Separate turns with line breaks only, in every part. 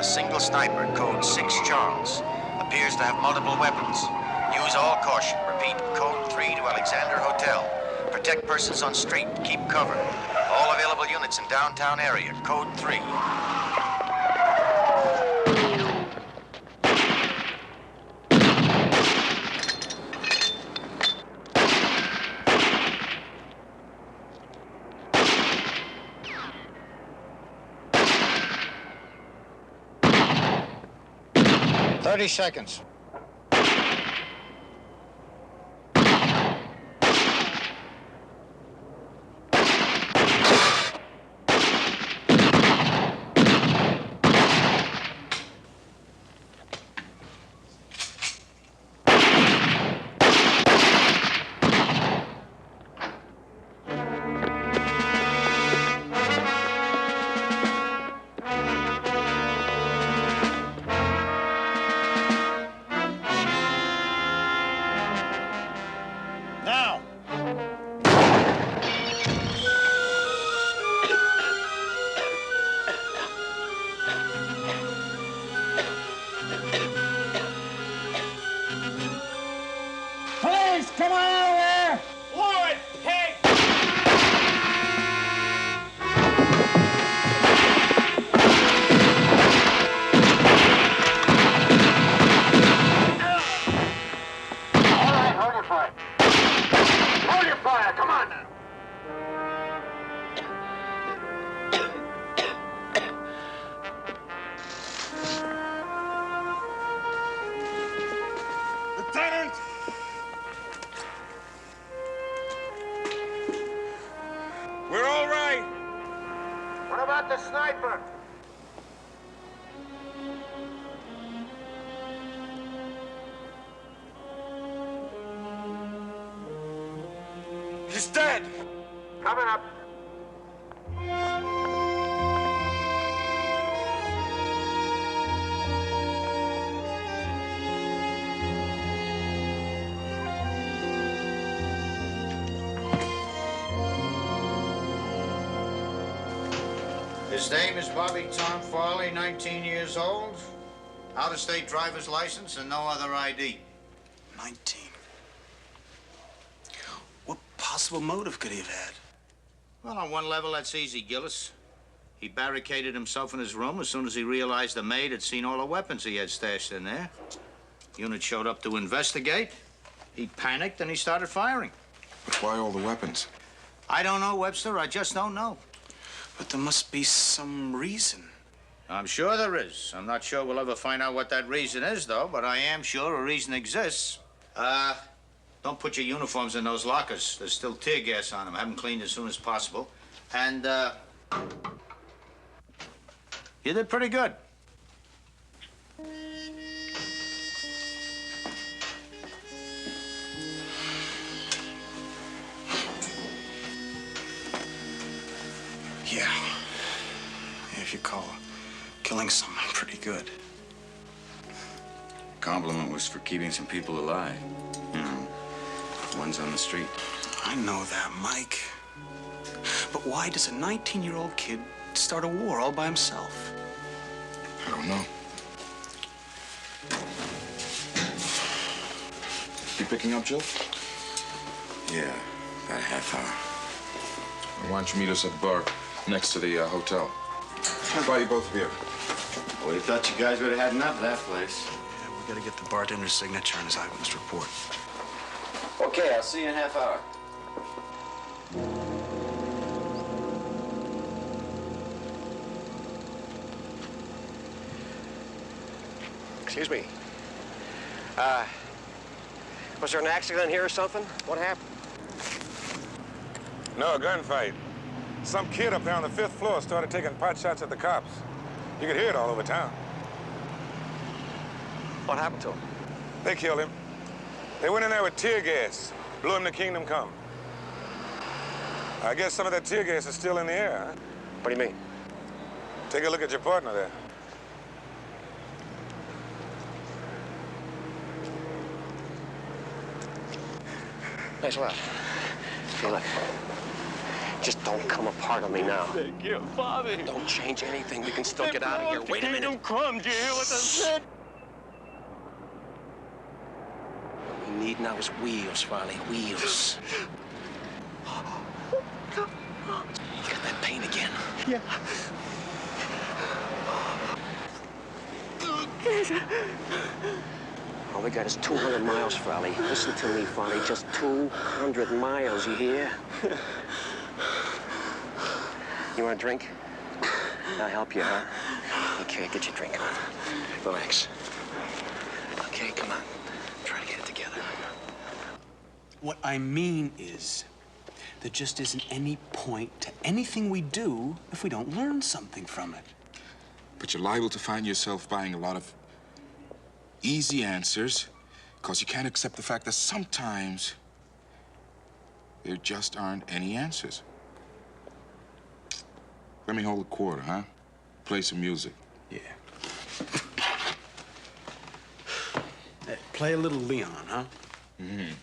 A single sniper, code 6 Charles, appears to have multiple weapons. Use all caution. Repeat, code 3 to Alexander Hotel. Protect persons on street. Keep cover. All available units in downtown area, code 3.
Thirty seconds. Now. Police, come on out of there!
Lord, pig!
All right, hold your fire. Hold your fire, come on now.
Lieutenant! We're all right.
What about the sniper?
He's dead.
Coming up.
His name is Bobby Tom Farley, 19 years old, out-of-state driver's license and no other ID.
19. What possible motive could he have had?
Well, on one level, that's easy, Gillis. He barricaded himself in his room as soon as he realized the maid had seen all the weapons he had stashed in there. Unit showed up to investigate. He panicked and he started firing.
But why all the weapons?
I don't know, Webster. I just don't know.
But there must be some reason.
I'm sure there is. I'm not sure we'll ever find out what that reason is, though, but I am sure a reason exists. Don't put your uniforms in those lockers. There's still tear gas on them. Have them cleaned as soon as possible. And, you did pretty good.
Yeah. If you call killing someone pretty good.
Compliment was for keeping some people alive. You know, ones on the street.
I know that, Mike. But why does a 19-year-old kid start a war all by himself?
I don't know. You picking up, Jill? Yeah, about a half hour. Why don't you meet us at the bar next to the hotel? I'll buy you both a beer.
Well, you thought you guys would have had enough of that place.
Yeah, we gotta get the bartender's signature on his eyewitness report.
Okay, I'll see you in a half hour.
Excuse me. Was there an accident here or something? What happened?
No, a gunfight. Some kid up there on the 5th floor started taking pot shots at the cops. You could hear it all over town.
What happened to him?
They killed him. They went in there with tear gas, blew him to kingdom come. I guess some of that tear gas is still in the air, huh?
What do you mean?
Take a look at your partner there.
Thanks a lot. Hey, look. Just don't come apart on me now.
Thank you, Father.
Don't change anything. We can still get out of here. Wait a minute.
Kingdom come. Do you hear what I said?
What we need now is wheels, Farley. Wheels. You got that pain again.
Yeah.
All we got is 200 miles, Farley. Listen to me, Farley. Just 200 miles, you hear? You want a drink? I'll help you, huh? Okay, get your drink on. Relax. Okay, come on. Try to get it together.
What I mean is, there just isn't any point to anything we do if we don't learn something from it.
But you're liable to find yourself buying a lot of easy answers because you can't accept the fact that sometimes there just aren't any answers. Let me hold a quarter, huh? Play some music.
Yeah. Hey, play a little Leon, huh?
Mm-hmm.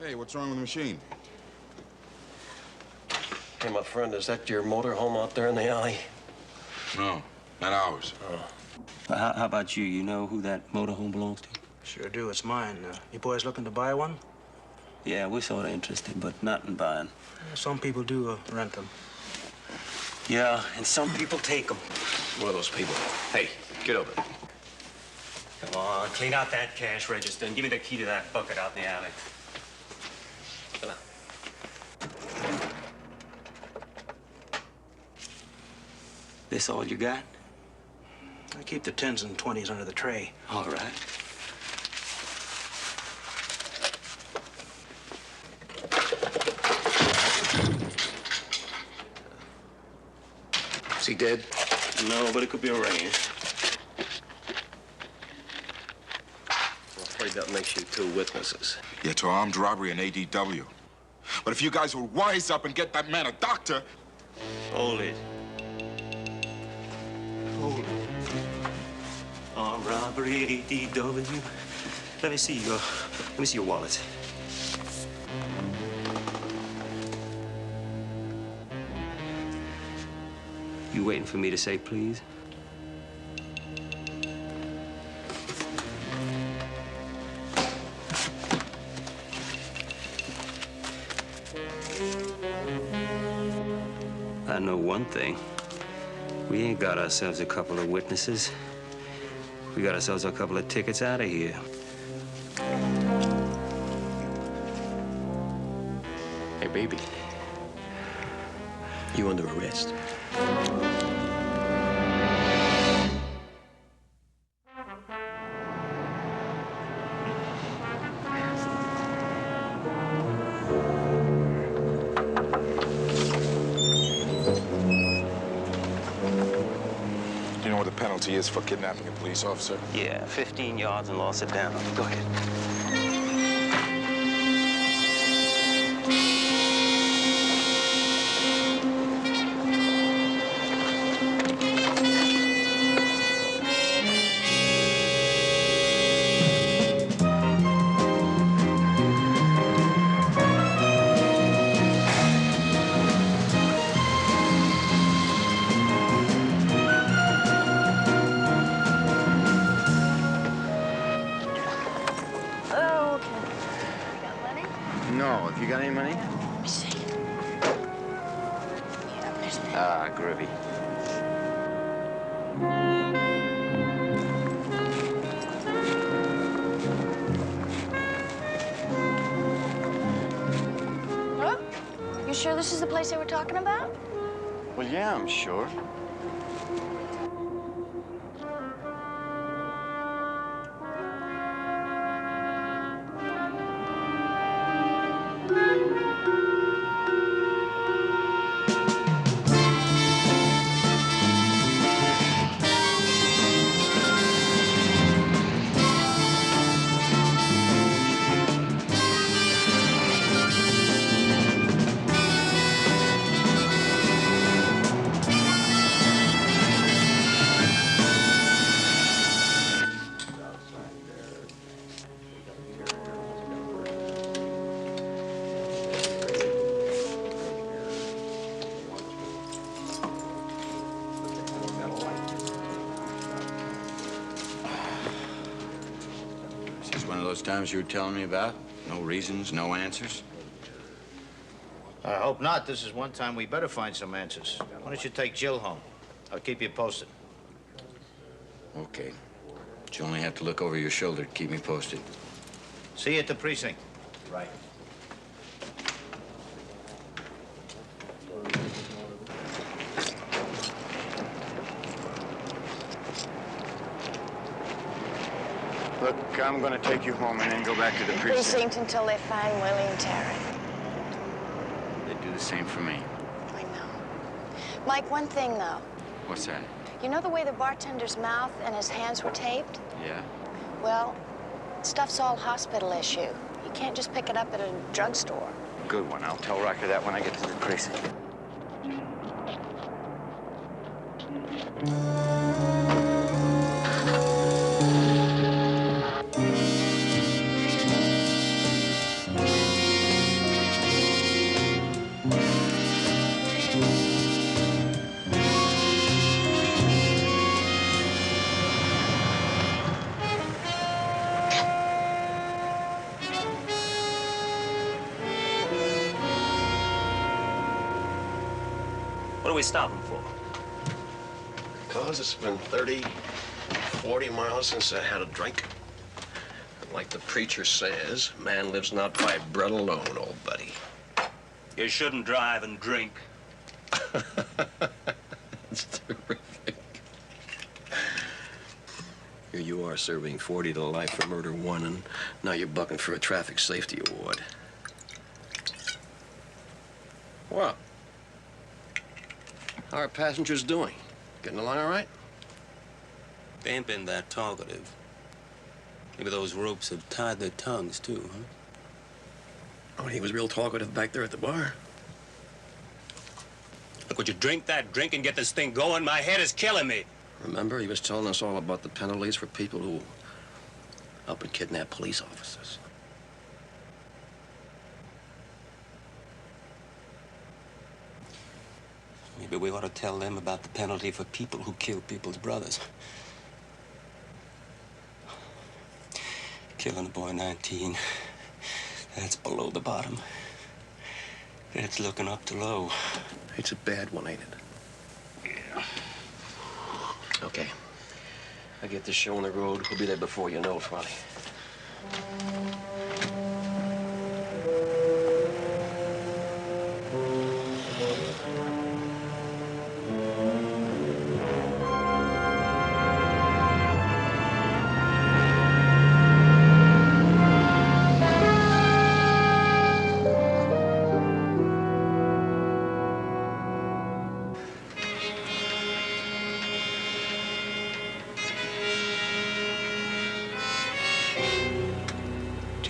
Hey, what's wrong with the machine?
Hey, my friend, is that your motorhome out there in the alley?
No, not ours.
How about you? You know who that motorhome belongs to?
Sure do. It's mine. You boys looking to buy one?
Yeah, we're sort of interested, but not in buying.
Some people do rent them.
Yeah, and some people take them.
One of those people. Hey, get over there.
Come on, clean out that cash register and give me the key to that bucket out in the alley.
Come on.
This all you got?
I keep the 10s and 20s under the tray.
All right.
Is he dead?
No, but it could be arranged.
I'm afraid that makes you two witnesses.
Yeah, to armed robbery and ADW. But if you guys will wise up and get that man a doctor...
Hold it. Hold it. Armed robbery, ADW. Let me see your wallet. You waiting for me to say please? I know one thing. We ain't got ourselves a couple of witnesses. We got ourselves a couple of tickets out of here.
Hey, baby. You under arrest.
You know what the penalty is for kidnapping a police officer?
Yeah, 15 yards and loss of down. Go ahead.
Oh, okay. You got money?
No. Have you got any money?
Let me see. Yeah, there's money.
Ah, groovy.
Huh? You sure this is the place they were talking about?
Well, yeah, I'm sure.
those times you were telling me about? No reasons, no answers?
I hope not. This is one time we better find some answers. Why don't you take Jill home? I'll keep you posted.
Okay. But you only have to look over your shoulder to keep me posted.
See you at the precinct.
Right.
Look, I'm gonna take you home and then go back to the
Precinct until they find Willie and Terry.
They'd do the same for me.
I know. Mike, one thing, though.
What's that?
You know the way the bartender's mouth and his hands were taped?
Yeah?
Well, stuff's all hospital issue. You can't just pick it up at a drugstore.
Good one. I'll tell Riker that when I get to the precinct.
What are we stopping for?
Because it's been 30, 40 miles since I had a drink. And like the preacher says, man lives not by bread alone, old buddy.
You shouldn't drive and drink.
That's terrific. Here you are serving 40 to life for murder one, and now you're bucking for a traffic safety award. What? How are passengers doing? Getting along all right?
They ain't been that talkative. Maybe those ropes have tied their tongues, too, huh?
Oh, he was real talkative back there at the bar.
Look, would you drink that drink and get this thing going? My head is killing me.
Remember, he was telling us all about the penalties for people who help and kidnap police officers.
Maybe we ought to tell them about the penalty for people who kill people's brothers. Killing a boy 19, that's below the bottom. That's looking up to low.
It's a bad one, ain't it?
Yeah.
Okay. I get this show on the road. We'll be there before you know it, Ronnie.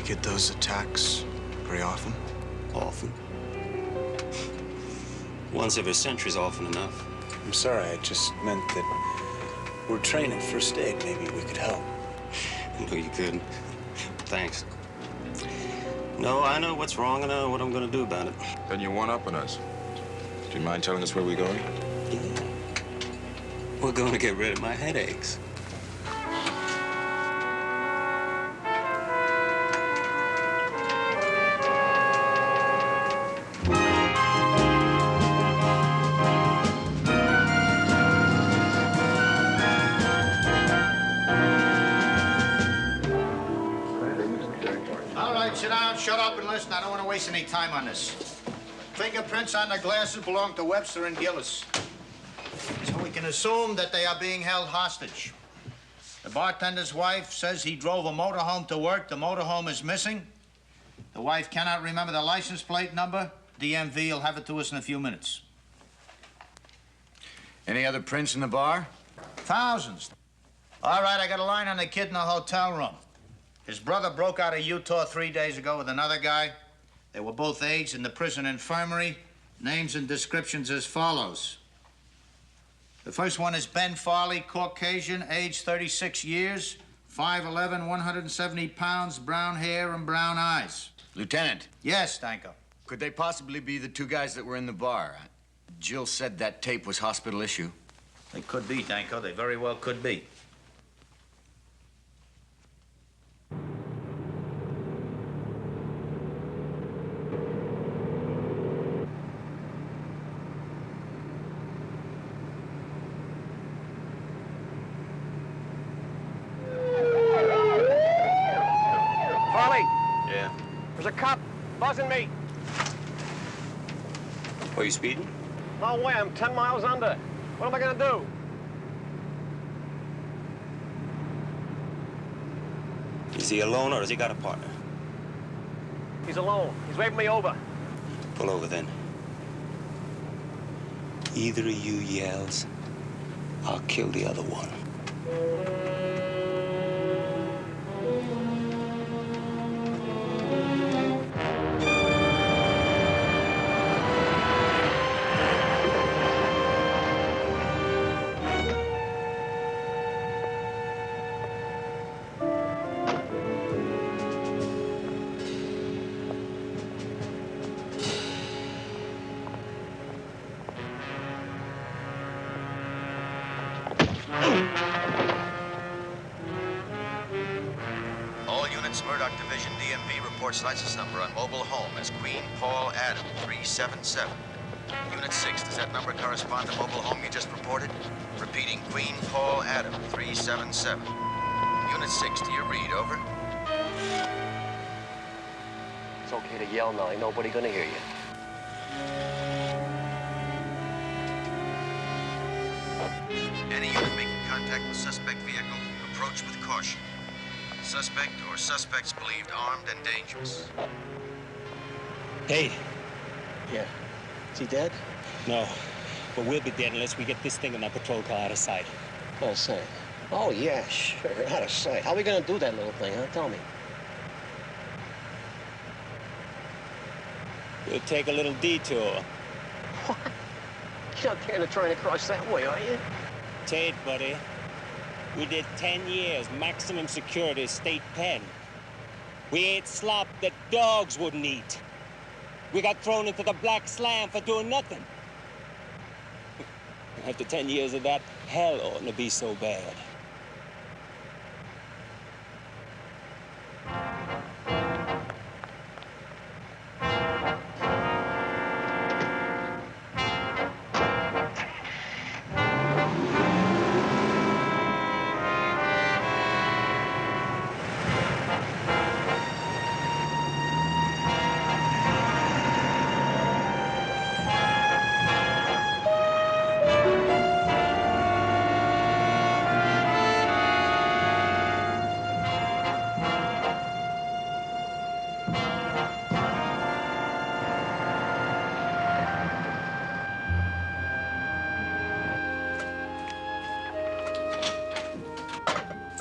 Get those attacks very often?
Often. Once every century's often enough.
I'm sorry, I just meant that we're training first aid. Maybe we could help.
No, you couldn't. Thanks. No, I know what's wrong and I know what I'm gonna do about it.
Then you one up on us. Do you mind telling us where we're going?
Yeah. We're going to get rid of my headaches.
Shut up and listen. I don't want to waste any time on this. Fingerprints on the glasses belong to Webster and Gillis. So we can assume that they are being held hostage. The bartender's wife says he drove a motorhome to work. The motorhome is missing. The wife cannot remember the license plate number. DMV will have it to us in a few minutes.
Any other prints in the bar?
Thousands. All right, I got a line on the kid in the hotel room. His brother broke out of Utah 3 days ago with another guy. They were both aged in the prison infirmary. Names and descriptions as follows. The first one is Ben Farley, Caucasian, age 36 years, 5'11", 170 pounds, brown hair and brown eyes.
Lieutenant.
Yes, Danko.
Could they possibly be the two guys that were in the bar? Jill said that tape was hospital issue.
They could be, Danko. They very well could be.
There's a cop buzzing me.
Are you speeding?
No way, I'm 10 miles under. What am I gonna do?
Is he alone or has he got a partner?
He's alone. He's waving me over.
Pull over then. Either of you yells, I'll kill the other one.
All units, Murdoch Division DMV reports license number on mobile home as Queen Paul Adam 377. Unit 6, does that number correspond to mobile home you just reported? Repeating, Queen Paul Adam 377. Unit 6, do you read? Over.
It's okay to yell now. Ain't nobody gonna hear you.
Any unit making contact with suspect vehicle, approach with caution. Suspect or suspects believed armed and dangerous.
Hey.
Yeah. Is he dead?
No, but we'll be dead unless we get this thing in that patrol car out of sight.
Out of sight? Oh, yeah, sure. Out of sight. How are we gonna do that little thing, huh? Tell me.
We'll take a little detour.
What? You're not gonna try to cross that way, are you?
Tate, buddy. We did 10 years, maximum security, state pen. We ate slop that dogs wouldn't eat. We got thrown into the black slam for doing nothing. After 10 years of that, hell oughtn't to be so bad.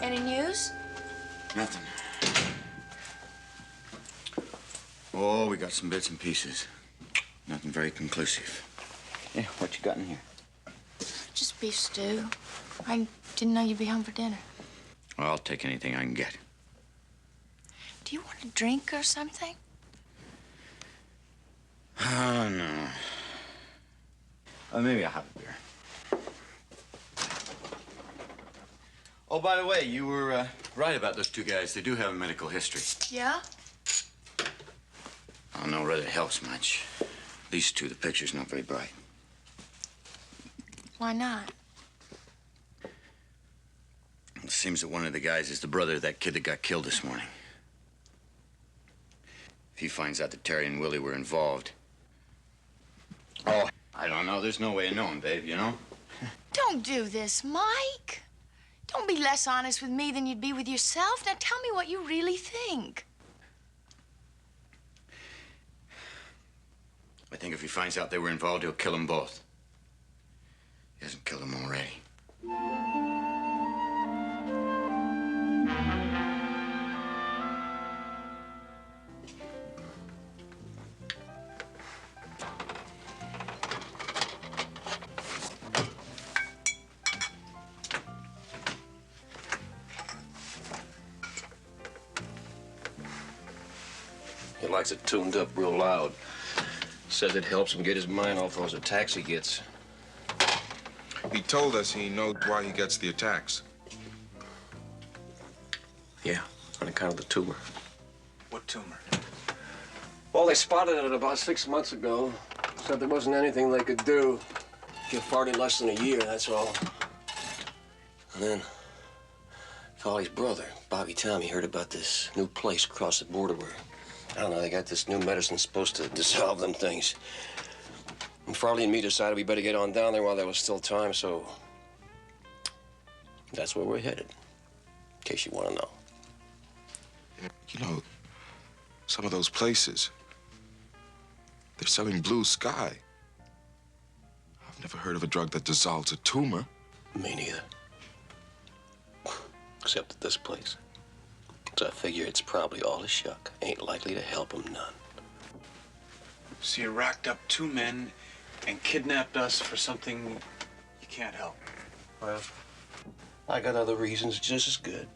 Any news?
Nothing. Oh, we got some bits and pieces. Nothing very conclusive. Yeah, what you got in here?
Just beef stew. I didn't know you'd be home for dinner.
Well, I'll take anything I can get.
Do you want a drink or something?
Oh, no. Maybe I'll have a beer. Oh, by the way, you were right about those two guys. They do have a medical history.
Yeah?
I don't know whether it helps much. These two, the picture's not very bright.
Why not?
It seems that one of the guys is the brother of that kid that got killed this morning. If he finds out that Terry and Willie were involved... Oh, I don't know. There's no way of knowing, babe, you know?
Don't do this, Mike. Don't be less honest with me than you'd be with yourself. Now tell me what you really think.
I think if he finds out they were involved, he'll kill them both. He hasn't killed them already.
He likes it tuned up real loud. Says it helps him get his mind off those attacks he gets.
He told us he knows why he gets the attacks.
Yeah, on account of the tumor.
What tumor?
Well, they spotted it about 6 months ago. Said there wasn't anything they could do. Get fired in less than a year, that's all. And then, Folly's brother, Bobby Tommy, heard about this new place across the border where
I don't know, they got this new medicine supposed to dissolve them things. And Farley and me decided we better get on down there while there was still time, so that's where we're headed, in case you want to know.
You know, some of those places, they're selling blue sky. I've never heard of a drug that dissolves a tumor.
Me neither. Except at this place. So I figure it's probably all a shuck. Ain't likely to help them none.
So you rocked up 2 men and kidnapped us for something you can't help.
Well, I got other reasons just as good.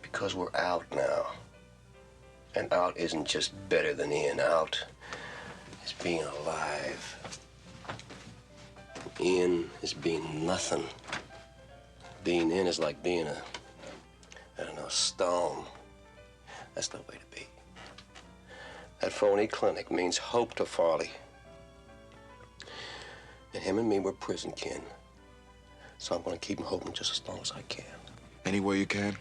Because we're out now. And out isn't just better than in. Out is being alive. In is being nothing. Being in is like being I don't know, stone. That's the way to be. That phony clinic means hope to Farley. And him and me were prison kin. So I'm gonna keep him hoping just as long as I can.
Any way you can?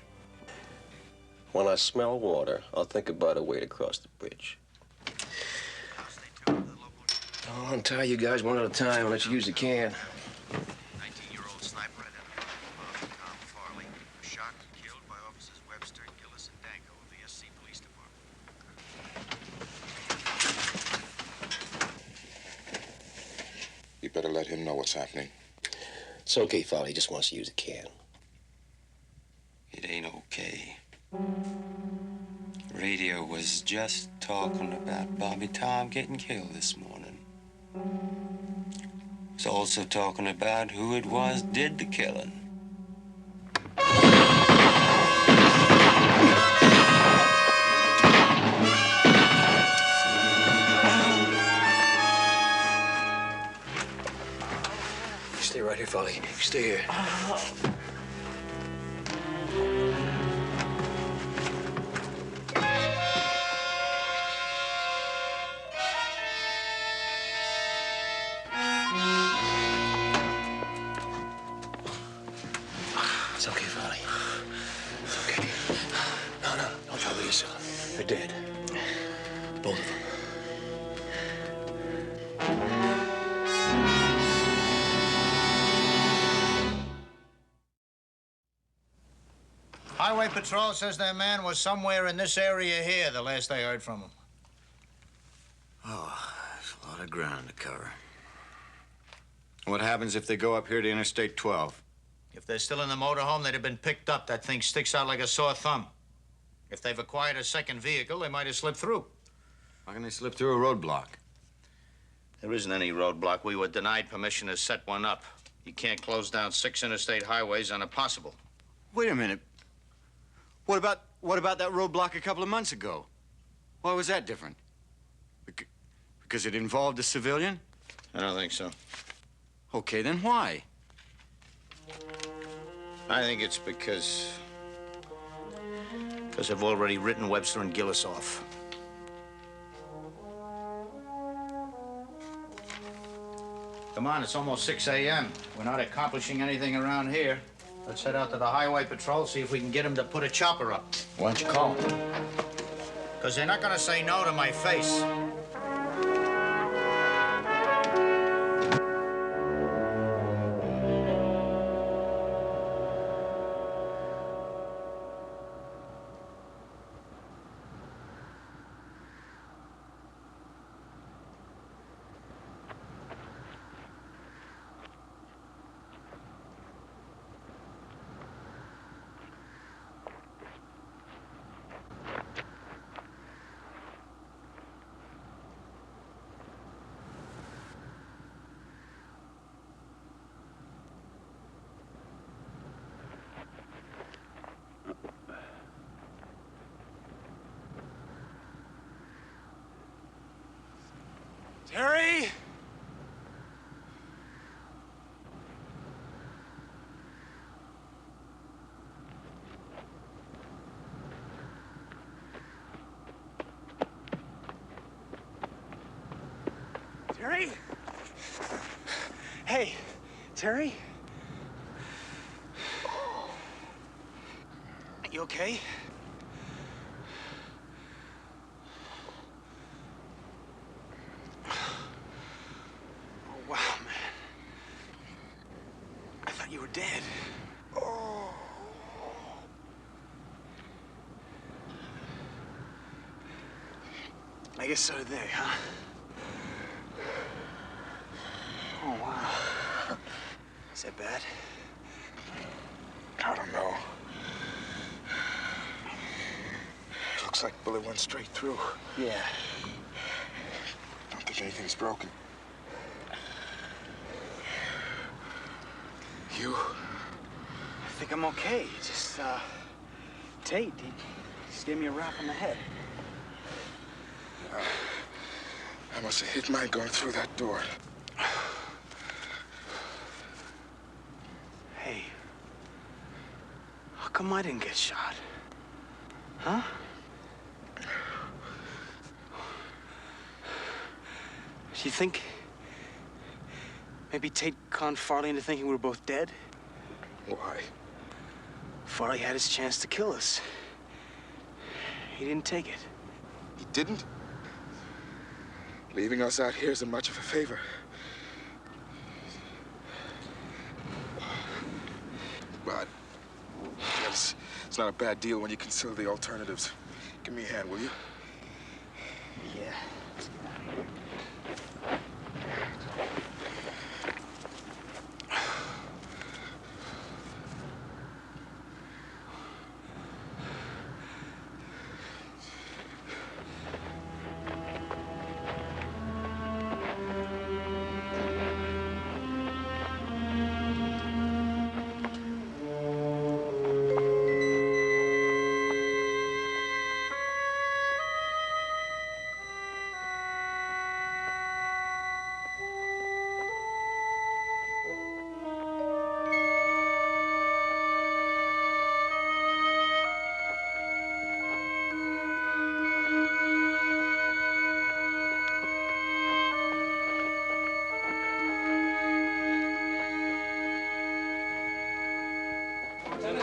When I smell water, I'll think about a way to cross the bridge. I'll untie you guys one at a time. I'll let you use the can.
19-year-old sniper identified Tom Farley, shot and killed by officers Webster and Gillis and Danko of the SC Police Department.
You better let him know what's happening.
It's okay, Farley. He just wants to use a can.
It ain't okay. Radio was just talking about Bobby Tom getting killed this morning. It's also talking about who it was did the killing.
Stay right here, Farley. Stay here. It's okay, Farley. It's okay. No, don't trouble yourself. They're dead. Both of them.
Highway Patrol says their man was somewhere in this area here, the last I heard from him.
Oh, there's a lot of ground to cover. What happens if they go up here to Interstate 12?
If they're still in the motorhome, they'd have been picked up. That thing sticks out like a sore thumb. If they've acquired a second vehicle, they might have slipped through.
How can they slip through a roadblock?
There isn't any roadblock. We were denied permission to set one up. You can't close down 6 interstate highways on a possible.
Wait a minute. What about that roadblock a couple of months ago? Why was that different? Because it involved a civilian?
I don't think so.
Okay, then why?
I think it's because I've already written Webster and Gillis off. Come on, it's almost 6 a.m. We're not accomplishing anything around here. Let's head out to the Highway Patrol, see if we can get them to put a chopper up.
Why don't you call them?
Because they're not going to say no to my face.
Terry! Terry? Hey, Terry? You okay? guess so did they, huh? Oh, wow. Is that bad?
I don't know. Looks like the bullet went straight through.
Yeah.
Don't think anything's broken. You?
I think I'm okay. Just, Tate, he just gave me a rap on the head.
I must have hit mine going through that door.
Hey, how come I didn't get shot? Huh? Do you think maybe Tate conned Farley into thinking we were both dead?
Why?
Farley had his chance to kill us. He didn't take it.
He didn't? Leaving us out here isn't much of a favor. But it's not a bad deal when you consider the alternatives. Give me a hand, will you?
Yeah.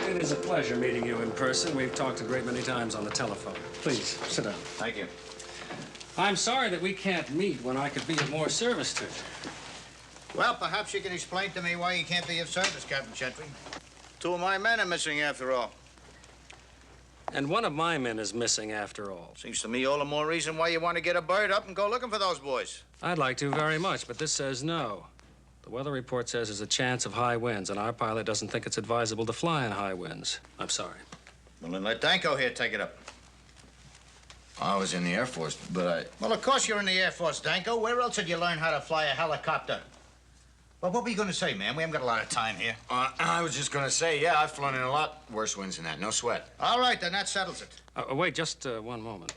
It is a pleasure meeting you in person. We've talked a great many times on the telephone. Please, sit down.
Thank you.
I'm sorry that we can't meet when I could be of more service to you.
Well, perhaps you can explain to me why you can't be of service, Captain Gentry. Two of my men are missing after all.
And one of my men is missing after all.
Seems to me all the more reason why you want to get a bird up and go looking for those boys.
I'd like to very much, but this says no. The weather report says there's a chance of high winds, and our pilot doesn't think it's advisable to fly in high winds. I'm sorry.
Well, then let Danko here take it up.
I was in the Air Force, but
Well, of course you're in the Air Force, Danko. Where else did you learn how to fly a helicopter? Well, what were you going to say, man? We haven't got a lot of time here.
I was just gonna say, yeah, I've flown in a lot worse winds than that. No sweat.
All right, then that settles it.
Wait, just one moment.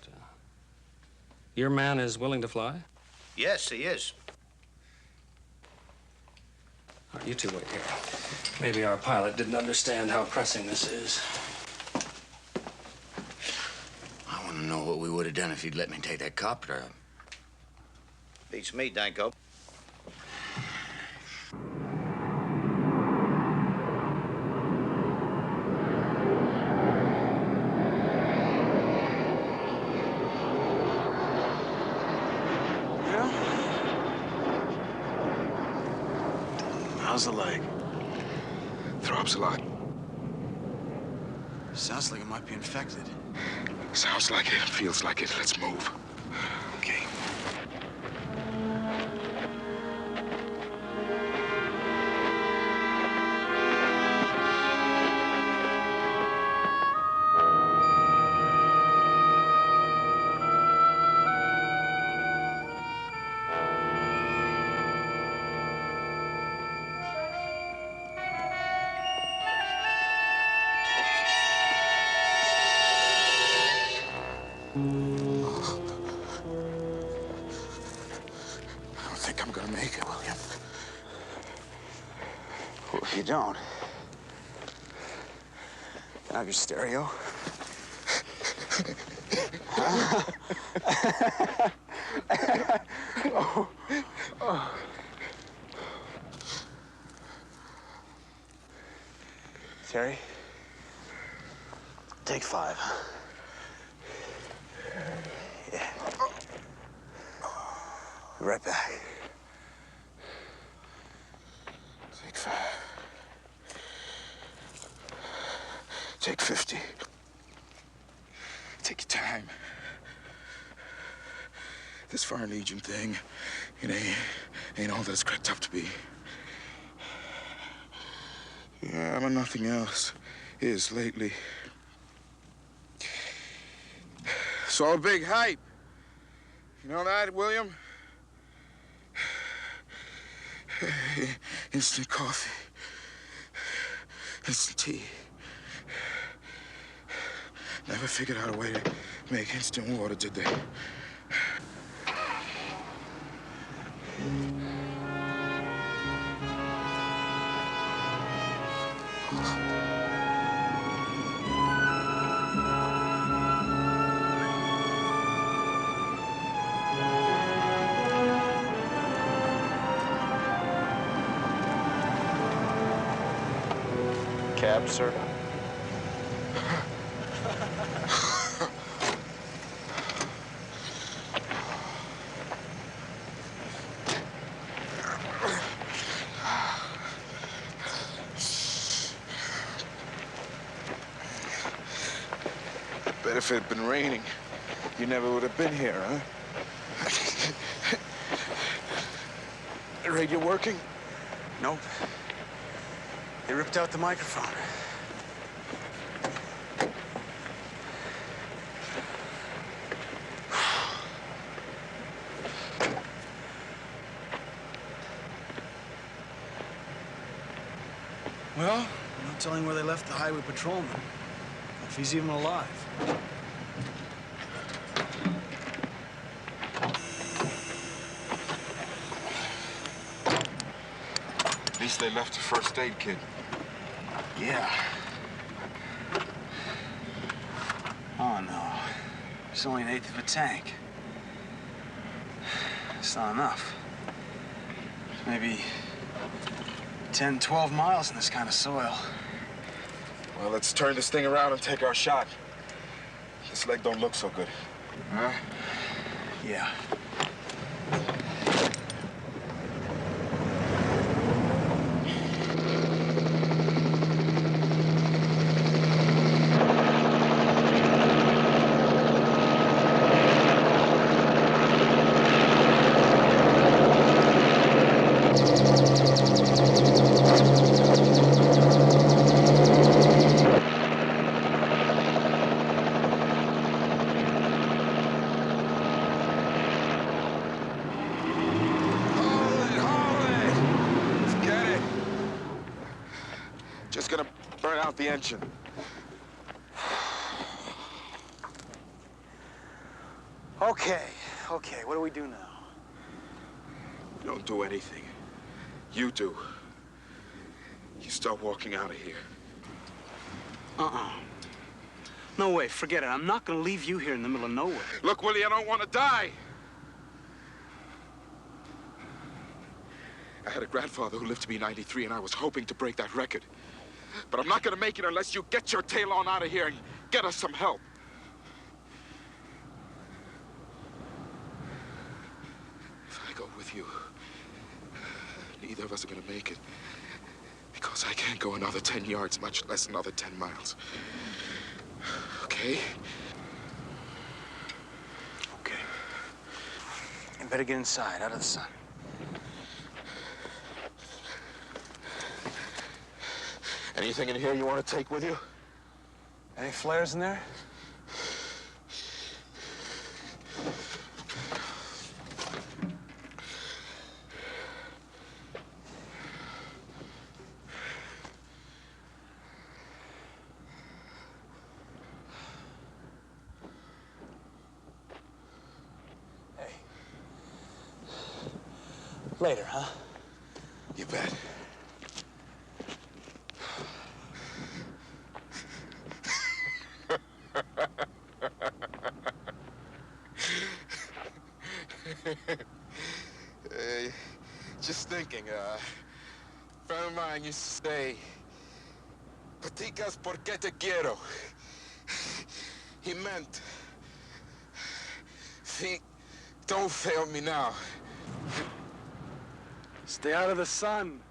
Your man is willing to fly?
Yes, he is.
All right, you two wait here. Maybe our pilot didn't understand how pressing this is.
I want to know what we would have done if he'd let me take that copter up.
Beats me, Danko.
How's the leg?
Throbs a lot.
Sounds like it might be infected.
Sounds like it. Feels like it. Let's move.
Okay.
I don't think I'm gonna make it, William.
Well, if you don't, can I have your stereo? Terry, take 5. Yeah. Be right back.
Take 5. Take 50. Take your time.
This Foreign Legion thing, it ain't all that it's cracked up to be. Yeah, but nothing else is lately. It's all big hype. You know that, William? Instant coffee. Instant tea. Never figured out a way to make instant water, did they?
Cab, sir?
Bet if it had been raining, you never would have been here, huh? The radio working?
Nope. They ripped out the microphone. Well, no telling where they left the highway patrolman. If he's even alive.
At least they left a first aid kit.
Yeah. Oh, no. It's only 1/8 of a tank. It's not enough. Maybe 10, 12 miles in this kind of soil.
Well, let's turn this thing around and take our shot. This leg don't look so good. Huh?
Yeah.
Just gonna burn out the engine.
Okay, what do we do now?
Don't do anything. You do. You start walking out of here.
No way, forget it. I'm not gonna leave you here in the middle of nowhere.
Look, Willie, I don't want to die. I had a grandfather who lived to be 93, and I was hoping to break that record. But I'm not gonna make it unless you get your tail on out of here and get us some help. If I go with you, neither of us are gonna make it. Because I can't go another 10 yards, much less another 10 miles. Okay?
Okay. You better get inside, out of the sun.
Anything in here you want to take with you?
Any flares in there? Hey. Later, huh?
You bet. Just thinking, a friend of mine used to say, "Platicas porque te quiero." He meant, think, don't fail me now.
Stay out of the sun.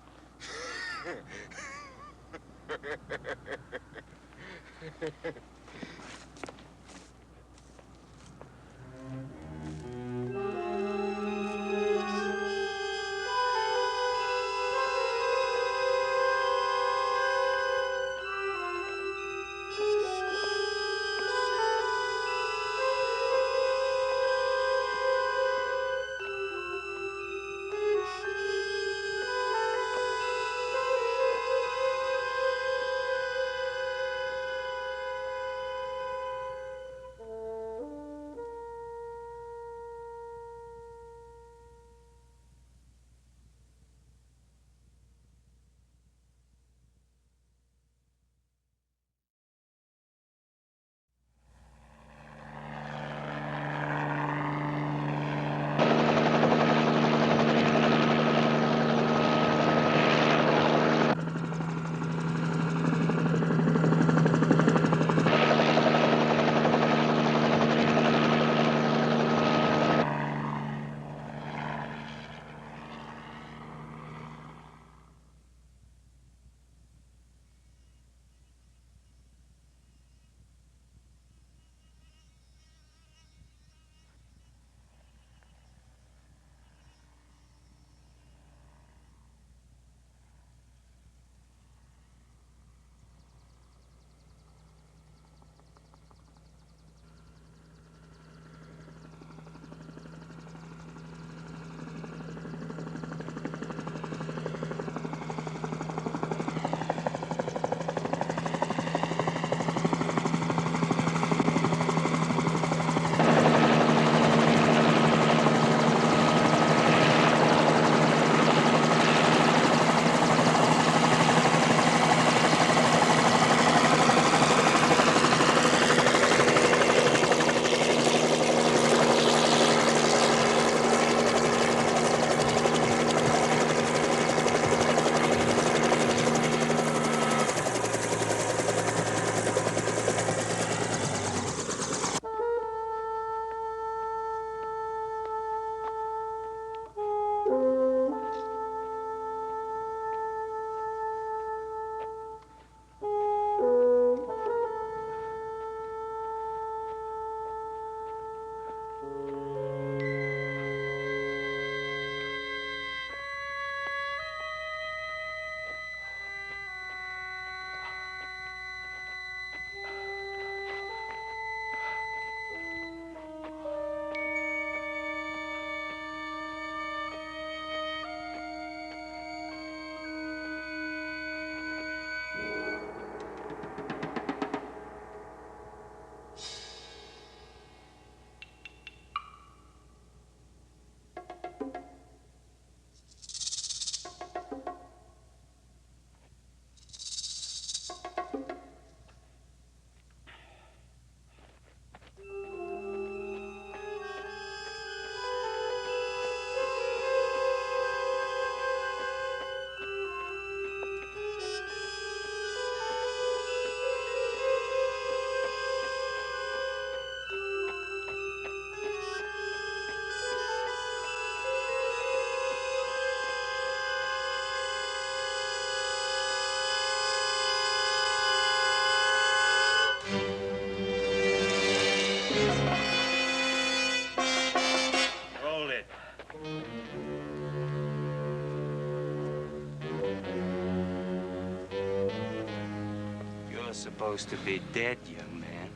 You're supposed to be dead, young man.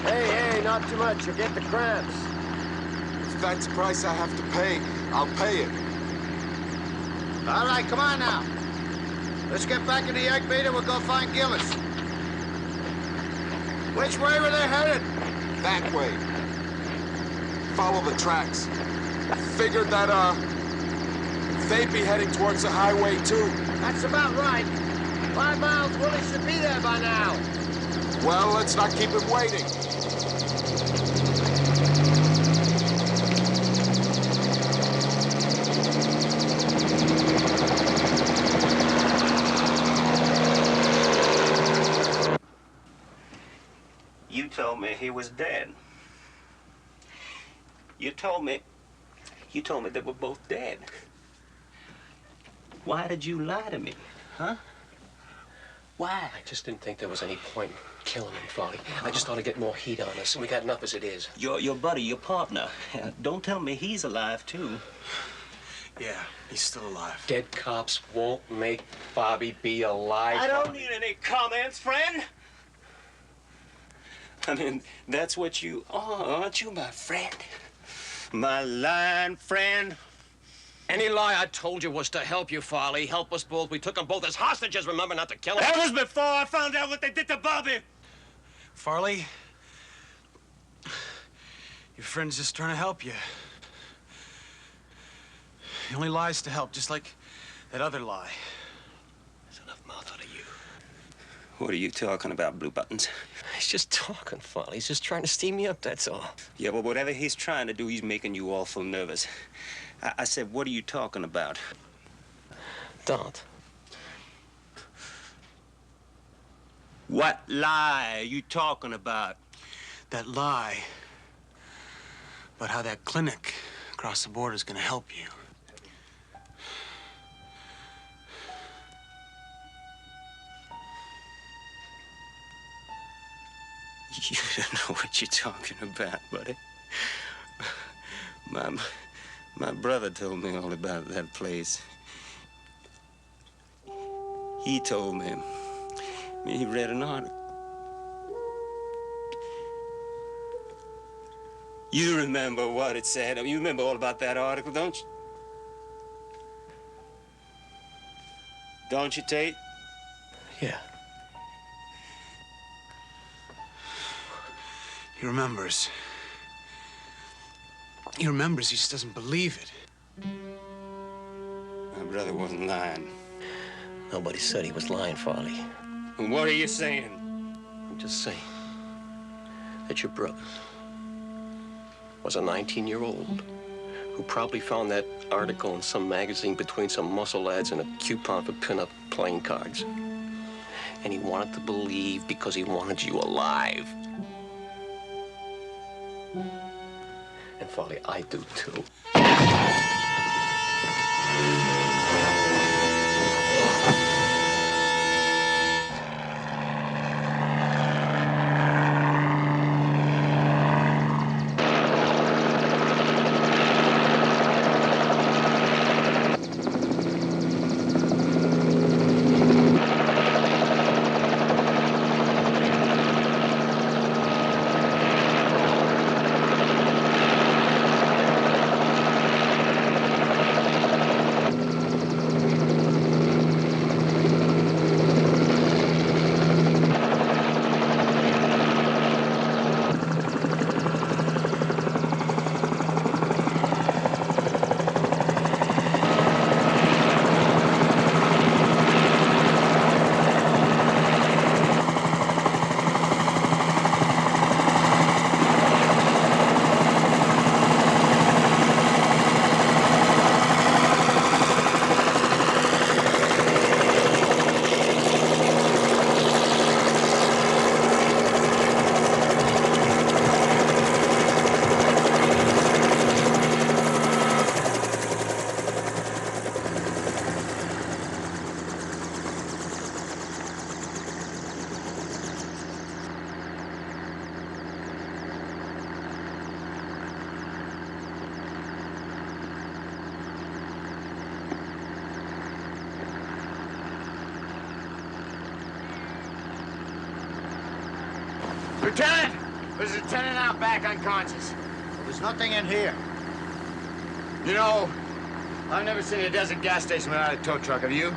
Hey, not too much. You'll get the cramps.
If that's the price I have to pay, I'll pay it.
All right, come on now. Let's get back in the egg beater. We'll go find Gillis. Which way were they headed?
That way. Follow the tracks. Figured that, they'd be heading towards the highway, too.
That's about right. 5 miles, Willie should be there by now.
Well, let's not keep him waiting.
You told me he was dead. You told me they were both dead. Why did you lie to me, huh? Why?
I just didn't think there was any point in killing him, Folly. I just thought to get more heat on us, and we got enough as it is.
Your buddy, your partner. Don't tell me he's alive, too.
Yeah, he's still alive.
Dead cops won't make Bobby be alive.
I don't need any comments, friend. I mean, that's what you are, aren't you, my friend? My lying friend.
Any lie I told you was to help you, Farley. Help us both. We took them both as hostages, remember, not to kill them.
That was before I found out what they did to Bobby.
Farley, your friend's just trying to help you. He only lies to help, just like that other lie.
There's enough mouth out of you.
What are you talking about, Blue Buttons?
He's just talking, Farley. He's just trying to steam me up, that's all.
Yeah, but whatever he's trying to do, he's making you awful nervous. I said, what are you talking about?
Don't.
What lie are you talking about?
That lie about how that clinic across the border is going to help you.
You don't know what you're talking about, buddy. My brother told me all about that place. He told me. He read an article. You remember what it said. I mean, you remember all about that article, don't you? Don't you, Tate?
Yeah.
He remembers. He remembers, he just doesn't believe it.
My brother wasn't lying.
Nobody said he was lying, Farley.
And what are you saying?
I'm just saying that your brother was a 19-year-old who probably found that article in some magazine between some muscle lads and a coupon for pin-up playing cards. And he wanted to believe because he wanted you alive. And Farley, I do too.
Lieutenant! There's a lieutenant out back unconscious.
There's nothing in here.
You know, I've never seen a desert gas station without a tow truck. Have you?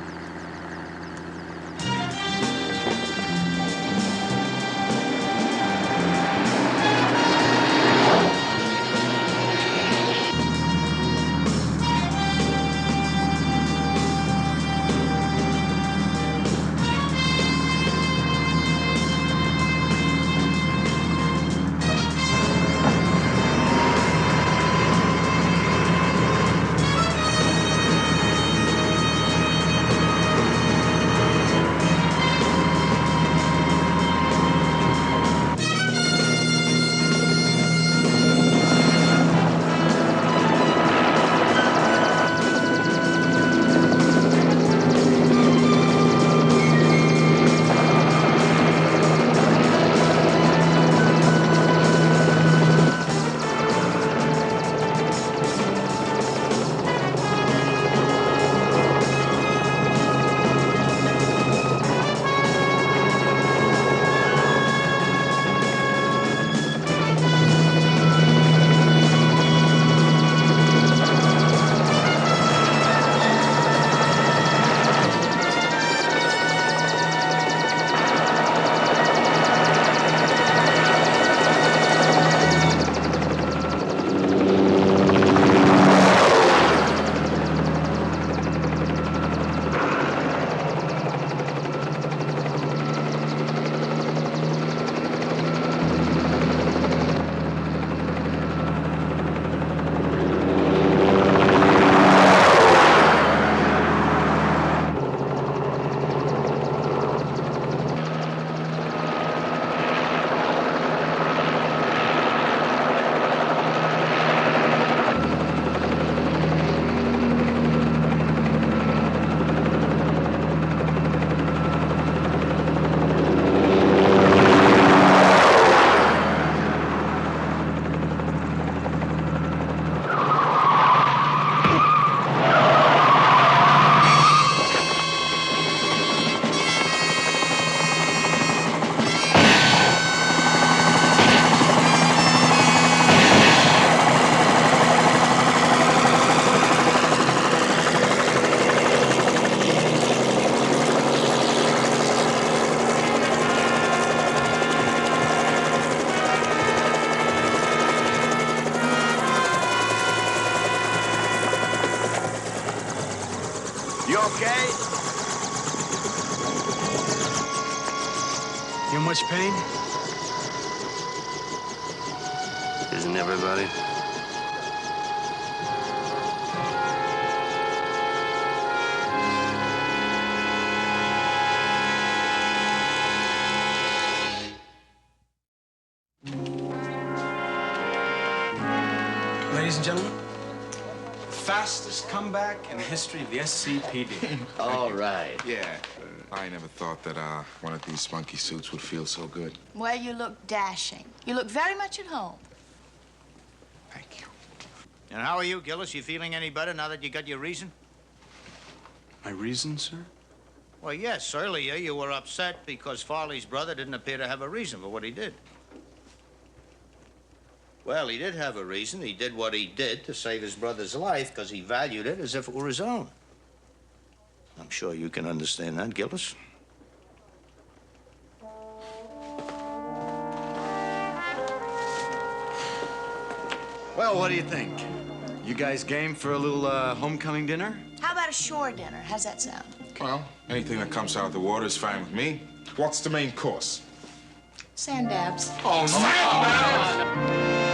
You okay?
You in much pain?
Isn't everybody?
Ladies and gentlemen, fastest comeback in the history of the SCPD.
All right.
Yeah. I never thought that one of these spunky suits would feel so good.
Well, you look dashing. You look very much at home.
Thank you.
And how are you, Gillis? You feeling any better now that you got your reason?
My reason, sir?
Well, yes. Earlier you were upset because Farley's brother didn't appear to have a reason for what he did. Well, he did have a reason. He did what he did to save his brother's life because he valued it as if it were his own. I'm sure you can understand that, Gillis.
Well, what do you think? You guys game for a little homecoming dinner?
How about a shore dinner? How's that sound?
Well, anything that comes out of the water is fine with me. What's the main course?
Sand dabs.
Oh, no!